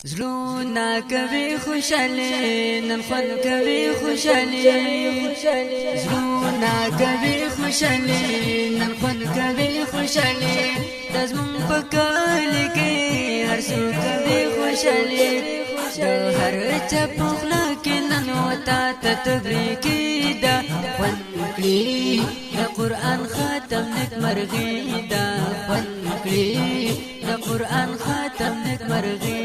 زلونا کوي خوشالي نن خوند کوي خوشالي زلونا کوي خوشالي نن خوند کوي خوشالي دزمون پکال کې هر څو کوي خوشالي د هر چا پخلا کې نن وتا تبریکی دا خوند کړي د قران ختم نک مرغي دا خوند کړي د قران ختم نک مرغي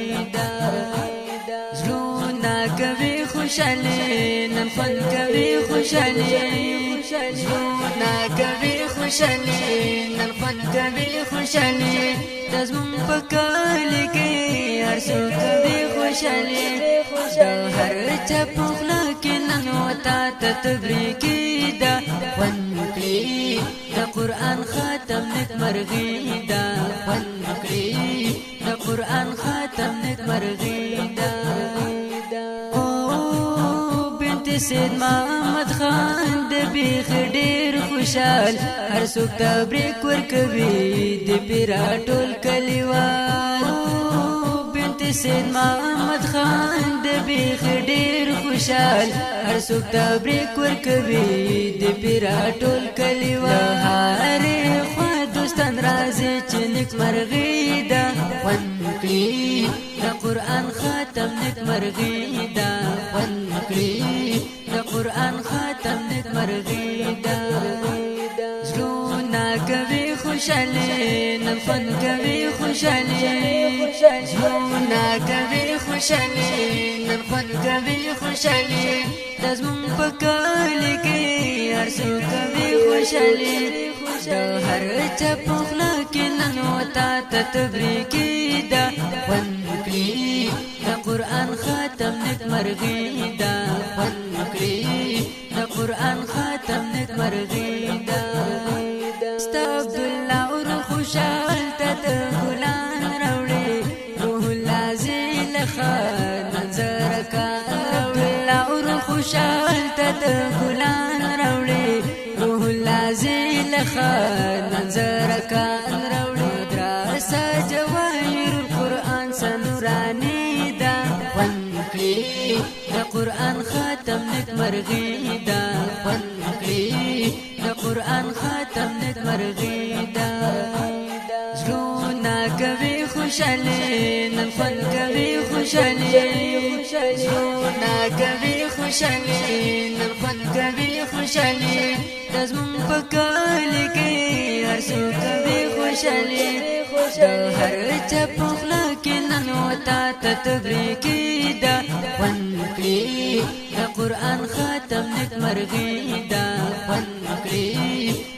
زلونا کوي خوشالي نن خوند کوي خوشالي زلونا کوي خوشالي نن خوند کوي خوشالي دزمون پکال کې هر څو کوي خوشالي د هر چا پخلا کې نن وتا تبریکی دا خوند کړي د قران ختم نک مرغي دا خوند کړي د قران ختم نک مرغي دا سید محمد خان د بیخ ډیر خوشحال هر څوک تبریک ورکوي د پیرا ټول کلیوال بنت سید محمد خان د بیخ ډیر خوشحال هر څوک تبریک ورکوي د پیرا ټول کلیوال هر خوا دوستان راځي چې نیک مرغي دا خوند کړي د قران ختم نیک مرغي دا خوند کړي د قران ختم نک مرغي دا زلونا کوي خوشالي نن خوند کوي خوشالي زلونا کوي خوشالي نن خوند کوي خوشالي دزمون پکال کې هر څو کوي خوشالي د هر چا پخلا کې نن وتا تبریکی دا خوند کړي د قران ختم نک مرغي دا خوند کړي د قران ختم نک مرغي دا است عبد الله اور خوشال ته ګلان راوړي روح لازل خان نظر کا عبد الله اور خوشال ته ګلان راوړي روح لازل خان نظر کا راوړي دراسه جواهر القران سنورانی دا خوند کړي د قران ختم نک مرغي دا خوند کړي د قران ختم نک مرغي دا زلونا کوي خوشالي نن خوند کوي خوشالي زلونا کوي خوشالي نن خوند کوي خوشالي دزمون پکال کې هر څو کوي خوشالي د هر چا پخلا کې نن وتا تبریکی دا خوند کړي د قران ختم نک مرغي دا خوند کړي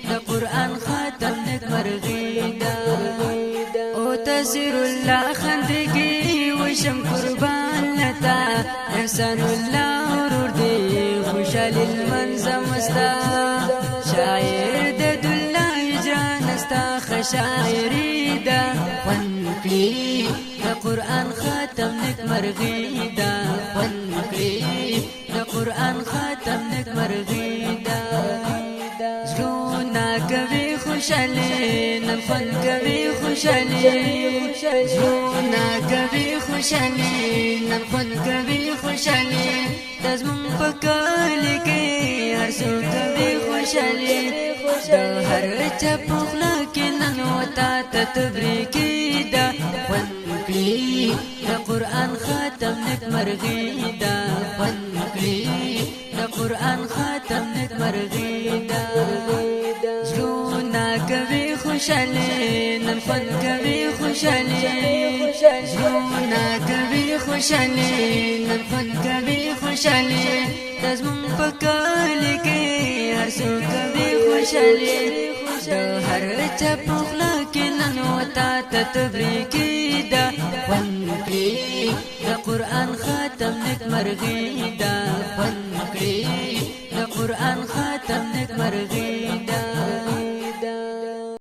د قران ختم نک مرغي دا او تسر الله خندګي وشم قربان لتا احسان الله ورور دی خوشال المنظم استا شاعر د دلله هجران استا خشاعري دا خوند کړي د قران ختم نک مرغي دا خوند کړي د قران ختم نک مرغي دا زلونا کوي خوشالي نن خوند کوي خوشالي زلونا کوي خوشالي نن خوند کوي خوشالي دزمون پکال کې هر څو کوي خوشالي د هر چا پخلا کې نن وتا تبریکی دا خوند کړي د قران ختم نک مرغي دا خوند کړي د قران ختم نک مرغي دا زلونا کوي خوشالي نن خوند کوي خوشالي زلونا کوي خوشالي نن خوند کوي خوشالي دزمون پکال کې هر څو کوي خوشالي د هر چا پخلا کې نن وتا تبریکی دا خوند کړي د قران ختم نک مرغي دا خوند کړي د قران ختم نک مرغي